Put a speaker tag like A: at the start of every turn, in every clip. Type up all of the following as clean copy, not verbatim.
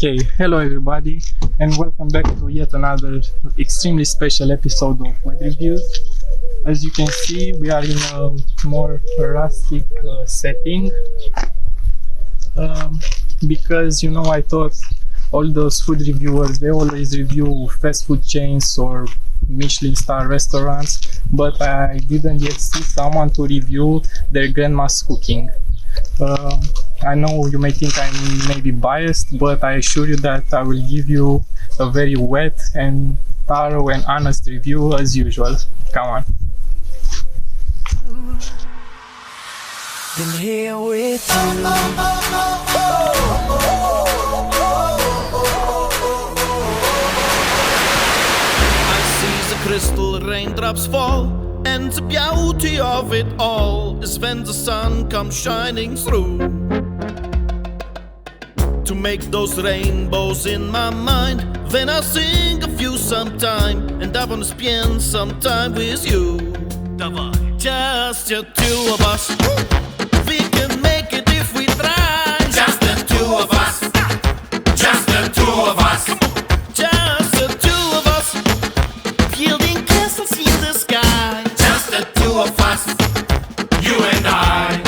A: Okay, hello everybody, and welcome back to yet another extremely special episode of Food Reviews. As you can see, we are in a more rustic setting because I thought all those food reviewers, they always review fast food chains or Michelin star restaurants, but I didn't yet see someone to review their grandma's cooking. I know you may think I'm maybe biased, but I assure you that I will give you a very wet and thorough and honest review as usual. Come on.
B: Been here with I see the crystal raindrops fall, and the beauty of it all is when the sun comes shining through to make those rainbows in my mind. Then I sing of you sometime, and I wanna spend some time with you. Just the two of us. We can make it if we try. Just the two of us. Just the two of us. Just the two of us. Building castles in the sky. Just the two of us. You and I.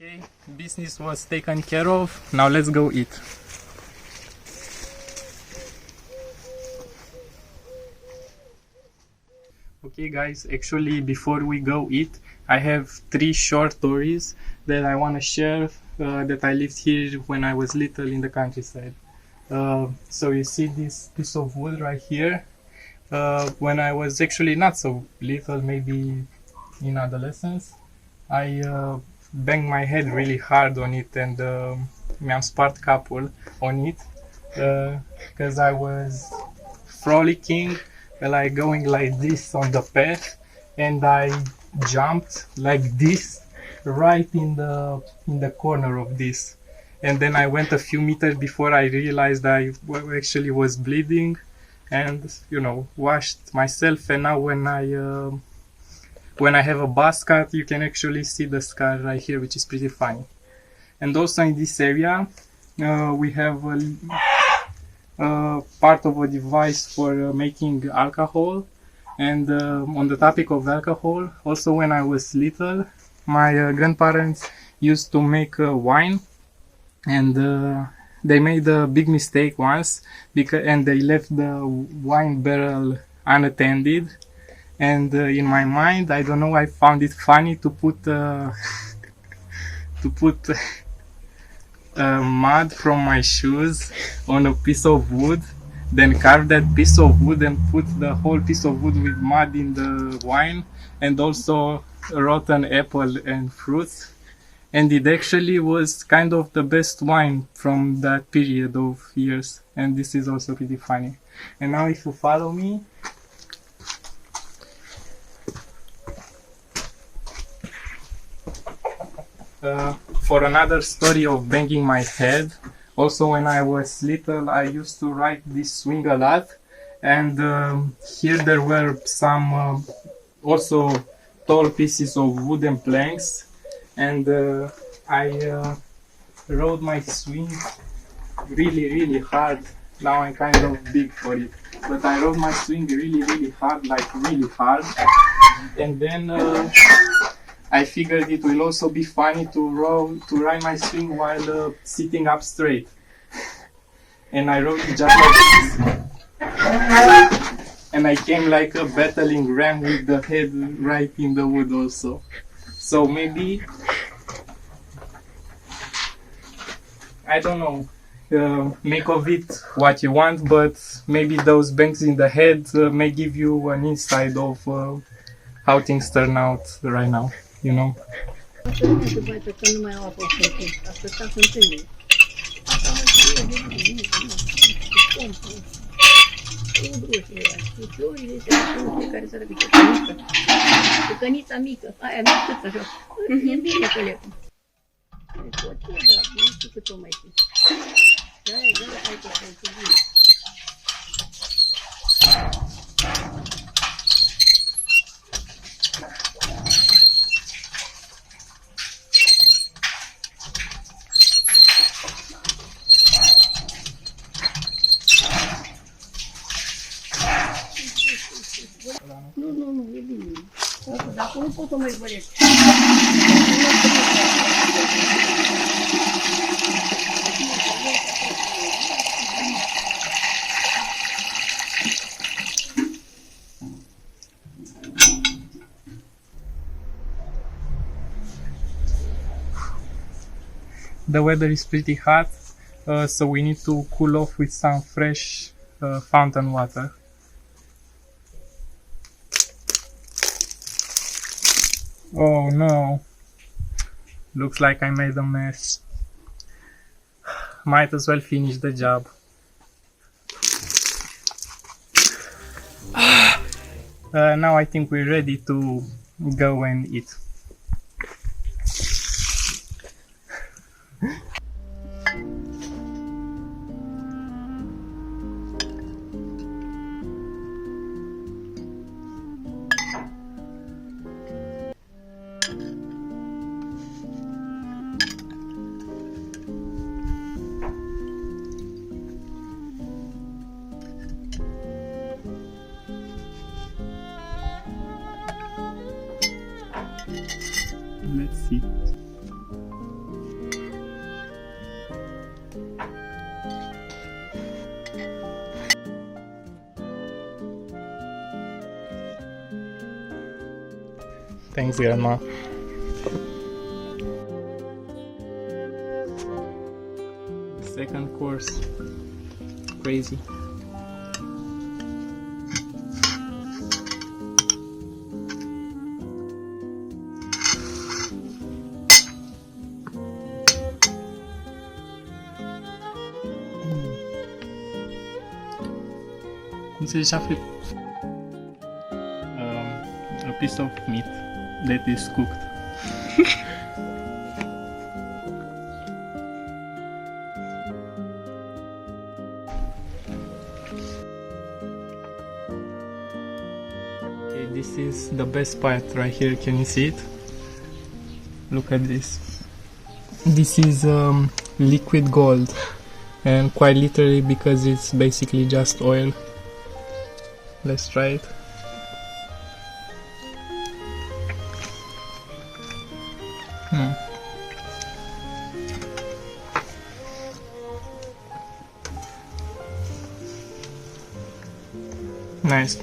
A: Okay, business was taken care of. Now let's go eat. Okay guys, actually before we go eat, I have 3 short stories that I want to share that I lived here when I was little in the countryside. So you see this piece of wood right here. When I was actually not so little, maybe in adolescence, I banged my head really hard on it and mi-am spart capul on it because I was frolicking, like going like this on the path, and I jumped like this right in the corner of this, and then I went a few meters before I realized I actually was bleeding, and washed myself. And now when when I have a buzz cut, you can actually see the scar right here, which is pretty funny. And also in this area, we have a part of a device for making alcohol. And on the topic of alcohol, also when I was little, my grandparents used to make wine, and they made a big mistake once, and they left the wine barrel unattended. And in my mind, I don't know, I found it funny to put to put mud from my shoes on a piece of wood, then carve that piece of wood and put the whole piece of wood with mud in the wine, and also rotten apple and fruit. And it actually was kind of the best wine from that period of years. And this is also pretty funny. And now if you follow me, for another story of banging my head, also when I was little, I used to ride this swing a lot. And here there were some also tall pieces of wooden planks. And I rode my swing really hard. Now I'm kind of big for it, but I rode my swing really hard, like really hard. And then I figured it will also be funny to ride my swing while sitting up straight. And I rode it just like this. And I came like a battling ram with the head right in the wood also. So maybe, I don't know, make of it what you want, but maybe those bangs in the head may give you an insight of how things turn out right now, you know.
C: Cănița mică, aia mică, așa. E bine colegul. Nu știu cât o mai fi. Da, hai că să-i bine. Nu, e bine. Dacă nu pot să mai zbăresc.
A: The weather is pretty hot, so we need to cool off with some fresh fountain water. Oh no, looks like I made a mess. Might as well finish the job. Now I think we're ready to go and eat. Let's see. Thanks, Grandma. Second course. Crazy. This is a piece of meat that is cooked. Okay, this is the best part right here. Can you see it? Look at this. This is liquid gold, and quite literally, because it's basically just oil. Let's try it. Nice.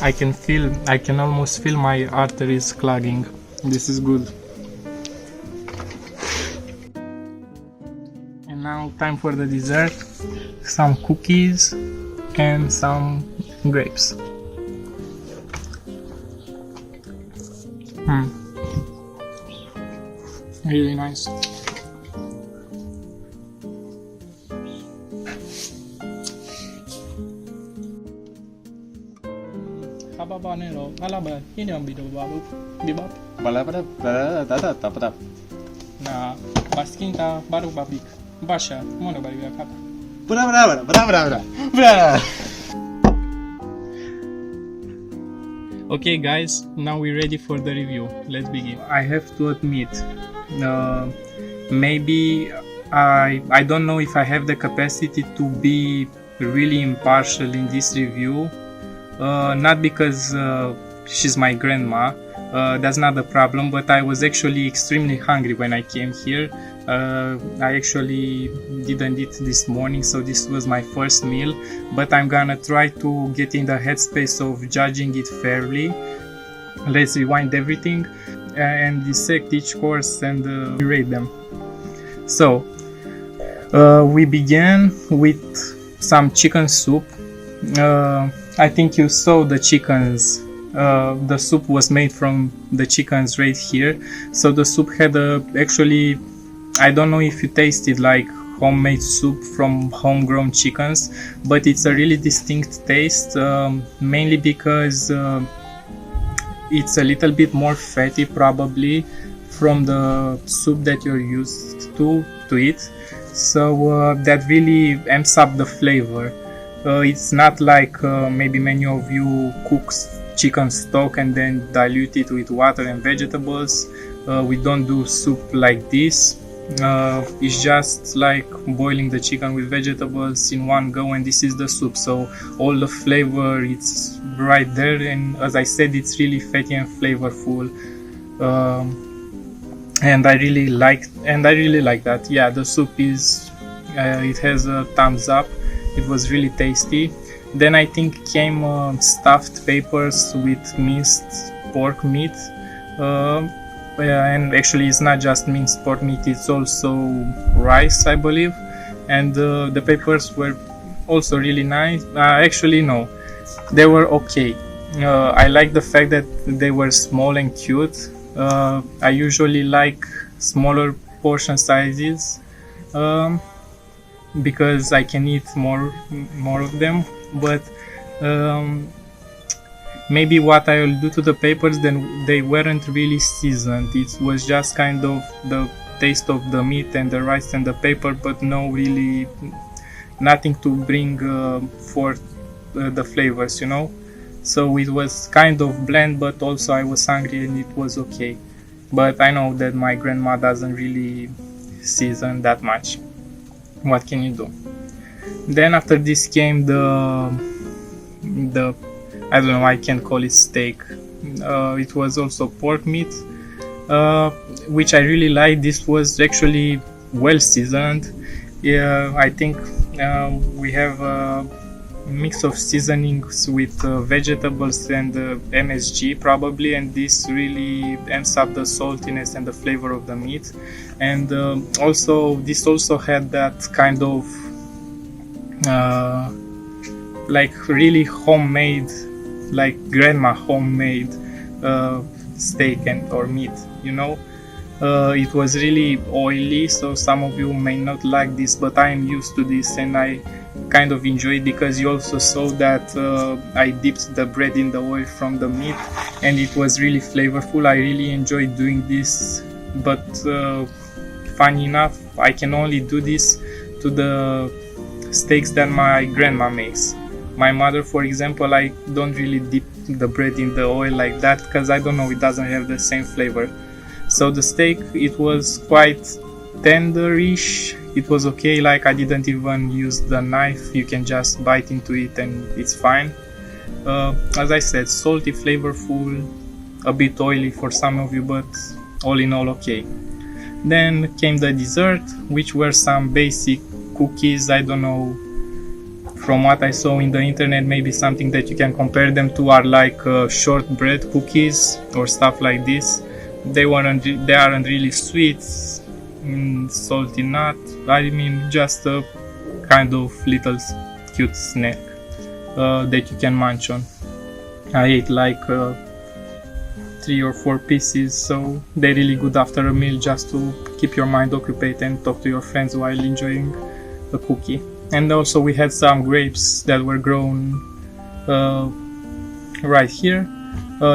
A: I can almost feel my arteries clogging. This is good. And now time for the dessert. Some cookies and some grapes. Really nice. Habanero, alaba, ini ang bido babu, di ba? Na baskin ta baru babik, basha, mono baru ya kap. Okay guys, now we're ready for the review. Let's begin. I have to admit, maybe I don't know if I have the capacity to be really impartial in this review. Not because she's my grandma, that's not the problem, but I was actually extremely hungry when I came here. I actually didn't eat this morning, so this was my first meal, but I'm gonna try to get in the headspace of judging it fairly. Let's rewind everything and dissect each course and rate them. So we began with some chicken soup. I think you saw the chickens. The soup was made from the chickens right here. So the soup had actually, I don't know if you tasted like homemade soup from homegrown chickens, but it's a really distinct taste, mainly because it's a little bit more fatty probably from the soup that you're used to eat. So that really amps up the flavor. It's not like maybe many of you cook chicken stock and then dilute it with water and vegetables. We don't do soup like this. It's just like boiling the chicken with vegetables in one go, and this is the soup. So all the flavor, it's right there, and as I said, it's really fatty and flavorful. And I really like that. Yeah, the soup is it has a thumbs up. It was really tasty. Then I think came stuffed papers with minced pork meat, and actually it's not just minced pork meat, it's also rice, I believe. And the papers were also really nice. Actually no, they were okay. I like the fact that they were small and cute. I usually like smaller portion sizes, because I can eat more of them. But maybe what I will do to the papers, then they weren't really seasoned. It was just kind of the taste of the meat and the rice and the paper, but no really nothing to bring forth the flavors, you know. So it was kind of bland, but also I was hungry and it was okay. But I know that my grandma doesn't really season that much. What can you do? Then after this came the I don't know, I can call it steak. It was also pork meat, which I really liked. This was actually well seasoned. Yeah, I think we have a mix of seasonings with vegetables and MSG probably, and this really amps up the saltiness and the flavor of the meat. And this also had that kind of like really homemade, like grandma homemade steak or meat, you know. It was really oily, so some of you may not like this, but I am used to this and I kind of enjoy it, because you also saw that I dipped the bread in the oil from the meat and it was really flavorful. I really enjoyed doing this, but funny enough, I can only do this to the steaks that my grandma makes. My mother, for example, I don't really dip the bread in the oil like that because I don't know, it doesn't have the same flavor. So the steak, it was quite tenderish. It was okay, like I didn't even use the knife. You can just bite into it and it's fine. As I said, salty, flavorful, a bit oily for some of you, but all in all okay. Then came the dessert, which were some basic cookies. I don't know, from what I saw in the internet, maybe something that you can compare them to are like shortbread cookies or stuff like this. They aren't really sweet, salty nut. I mean, just a kind of little cute snack that you can munch on. I ate like 3 or 4 pieces, so they're really good after a meal, just to keep your mind occupied and talk to your friends while enjoying a cookie. And also we had some grapes that were grown right here.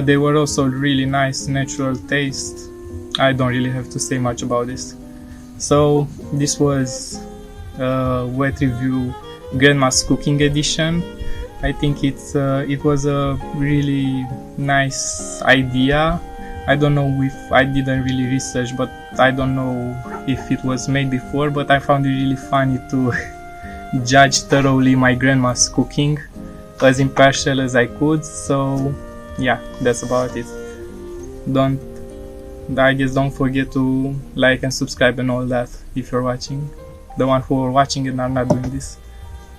A: They were also really nice, natural taste. I don't really have to say much about this. So this was Wet Review Grandma's Cooking Edition. I think it was a really nice idea. I don't know if I didn't really research, but I don't know if it was made before, but I found it really funny to judge thoroughly my grandma's cooking, as impartial as I could. So yeah, that's about it. Don't forget to like and subscribe and all that if you're watching. The one who are watching and are not doing this.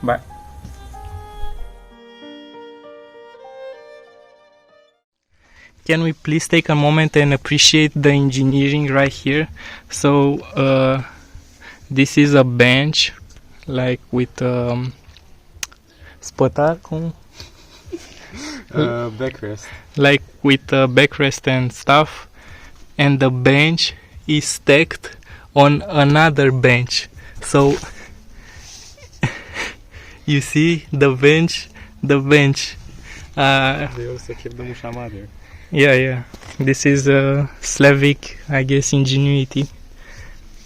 A: Bye. Can we please take a moment and appreciate the engineering right here? So this is a bench, like with
D: backrest.
A: Like with backrest and stuff, and the bench is stacked on another bench. So you see the bench. They
D: also keep the musha mother.
A: Yeah. This is Slavic, I guess, ingenuity.